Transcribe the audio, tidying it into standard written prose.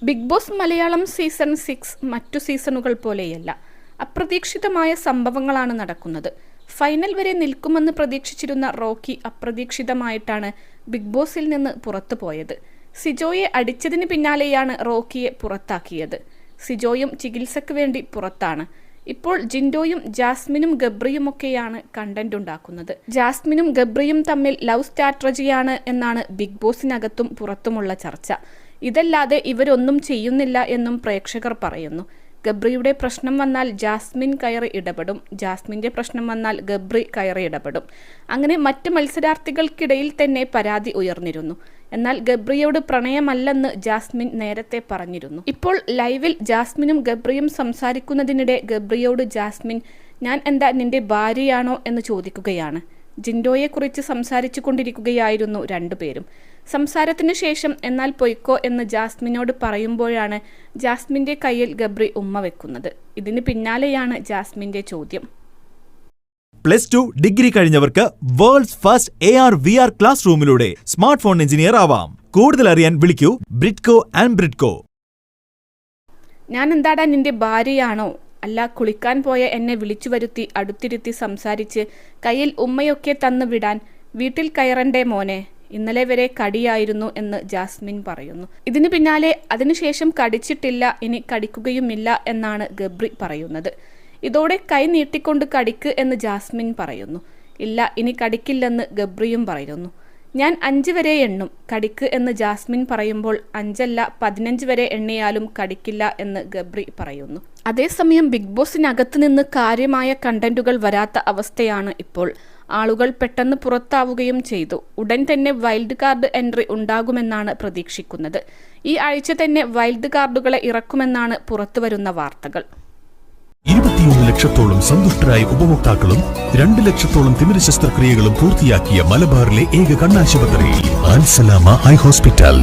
Big boss Malayalam season 6 മറ്റു സീസണുകൾ പോലെയല്ല. അപ്രതീക്ഷിതമായ സംഭവങ്ങളാണ് നടക്കുന്നത്. ഫൈനൽ വരെ നിൽക്കുമെന്ന് പ്രതീക്ഷിച്ചിരുന്ന റോക്കി അപ്രതീക്ഷിതമായിട്ടാണ് ബിഗ് ബോസിൽ നിന്ന് പുറത്തു പോയത്. സിജോയെ അടിച്ചതിന് പിന്നാലെയാണ് റോക്കിയെ പുറത്താക്കിയത്. സിജോയും ചികിത്സയ്ക്ക് വേണ്ടി പുറത്താണ്. ഇപ്പോൾ ജിൻഡോയും ജാസ്മിനും ഗബ്രിയുമൊക്കെയാണ് കണ്ടന്റ് ഉണ്ടാക്കുന്നത്. ജാസ്മിനും ഗബ്രിയും തമ്മിൽ ലവ് സ്ട്രാറ്റജിയാണ് എന്നാണ് ബിഗ് ബോസിനകത്തും പുറത്തുമുള്ള ചർച്ച. ഇതല്ലാതെ ഇവരൊന്നും ചെയ്യുന്നില്ല എന്നും പ്രേക്ഷകർ പറയുന്നു. ഗബ്രിയുടെ പ്രശ്നം വന്നാൽ ജാസ്മിൻ കയറി ഇടപെടും, ജാസ്മിൻ്റെ പ്രശ്നം വന്നാൽ ഗബ്രി കയറി ഇടപെടും. അങ്ങനെ മറ്റ് മത്സരാർത്ഥികൾക്കിടയിൽ തന്നെ പരാതി ഉയർന്നിരുന്നു. എന്നാൽ ഗബ്രിയോട് പ്രണയമല്ലെന്ന് ജാസ്മിൻ നേരത്തെ പറഞ്ഞിരുന്നു. ഇപ്പോൾ ലൈവിൽ ജാസ്മിനും ഗബ്രിയും സംസാരിക്കുന്നതിനിടെ ഗബ്രിയോട് ജാസ്മിൻ ഞാൻ എന്താ നിന്റെ ഭാര്യയാണോ എന്ന് ചോദിക്കുകയാണ്. ജിൻഡോയെക്കുറിച്ച് സംസാരിച്ചു കൊണ്ടിരിക്കുകയായിരുന്നു രണ്ടുപേരും. സംസാരത്തിന് ശേഷം എന്നാൽ പൊയ്ക്കോ എന്ന് ജാസ്മിനോട് പറയുമ്പോഴാണ് ജാസ്മിൻ്റെ കയ്യിൽ ഗബ്രി ഉമ്മ വെക്കുന്നത്. ഇതിന് പിന്നാലെയാണ് ജാസ്മിൻ്റെ ചോദ്യം. +2 ഡിഗ്രി കഴിഞ്ഞവർക്ക് വേൾഡ്സ് ഫസ്റ്റ് AR/VR ക്ലാസ് റൂമിലൂടെ സ്മാർട്ട് ഫോൺ എഞ്ചിനീയർ ആവാം. കൂടുതൽ അറിയാൻ വിളിക്കൂ ബ്രിഡ്കോ ആൻഡ് ബ്രിഡ്കോ. ഞാൻ എന്താടാ നിന്റെ ഭാര്യയാണോ? അല്ല, കുളിക്കാൻ പോയ എന്നെ വിളിച്ചു വരുത്തി അടുത്തിരുത്തി സംസാരിച്ച് കയ്യിൽ ഉമ്മയൊക്കെ തന്നു വിടാൻ വീട്ടിൽ കയറണ്ടേ മോനെ? ഇന്നലെ വരെ കടിയായിരുന്നു എന്ന് ജാസ്മിൻ പറയുന്നു. ഇതിന് പിന്നാലെ അതിനുശേഷം കടിച്ചിട്ടില്ല, ഇനി കടിക്കുകയുമില്ല എന്നാണ് ഗബ്രി പറയുന്നത്. ഇതോടെ കൈ നീട്ടിക്കൊണ്ട് കടിക്ക് എന്ന് ജാസ്മിൻ പറയുന്നു. ഇല്ല, ഇനി കടിക്കില്ലെന്ന് ഗബ്രിയും പറയുന്നു. ഞാൻ 5 വരെ എണ്ണും, കടിക്ക് എന്ന് ജാസ്മിൻ പറയുമ്പോൾ 5 അല്ല 15 വരെ എണ്ണിയാലും കടിക്കില്ല എന്ന് ഗബ്രി പറയുന്നു. അതേസമയം ബിഗ് ബോസിനകത്ത് നിന്ന് കാര്യമായ കണ്ടന്റുകൾ വരാത്ത അവസ്ഥയാണ് ഇപ്പോൾ. ആളുകൾ പെട്ടെന്ന് പുറത്താവുകയും ചെയ്തു. ഉടൻ തന്നെ വൈൽഡ് കാർഡ് എൻട്രി ഉണ്ടാകുമെന്നാണ് പ്രതീക്ഷിക്കുന്നത്. ഈ ആഴ്ച തന്നെ വൈൽഡ് കാർഡുകളെ ഇറക്കുമെന്നാണ് പുറത്തുവരുന്ന വാർത്തകൾ. 21 ലക്ഷത്തോളം സന്തുഷ്ടരായ ഉപഭോക്താക്കളും 2 ലക്ഷത്തോളം തിമിര ശസ്ത്രക്രിയകളും പൂർത്തിയാക്കിയ മലബാറിലെ ഏക കണ്ണാശുപത്രി അൽ സലാമ ഐ ഹോസ്പിറ്റൽ.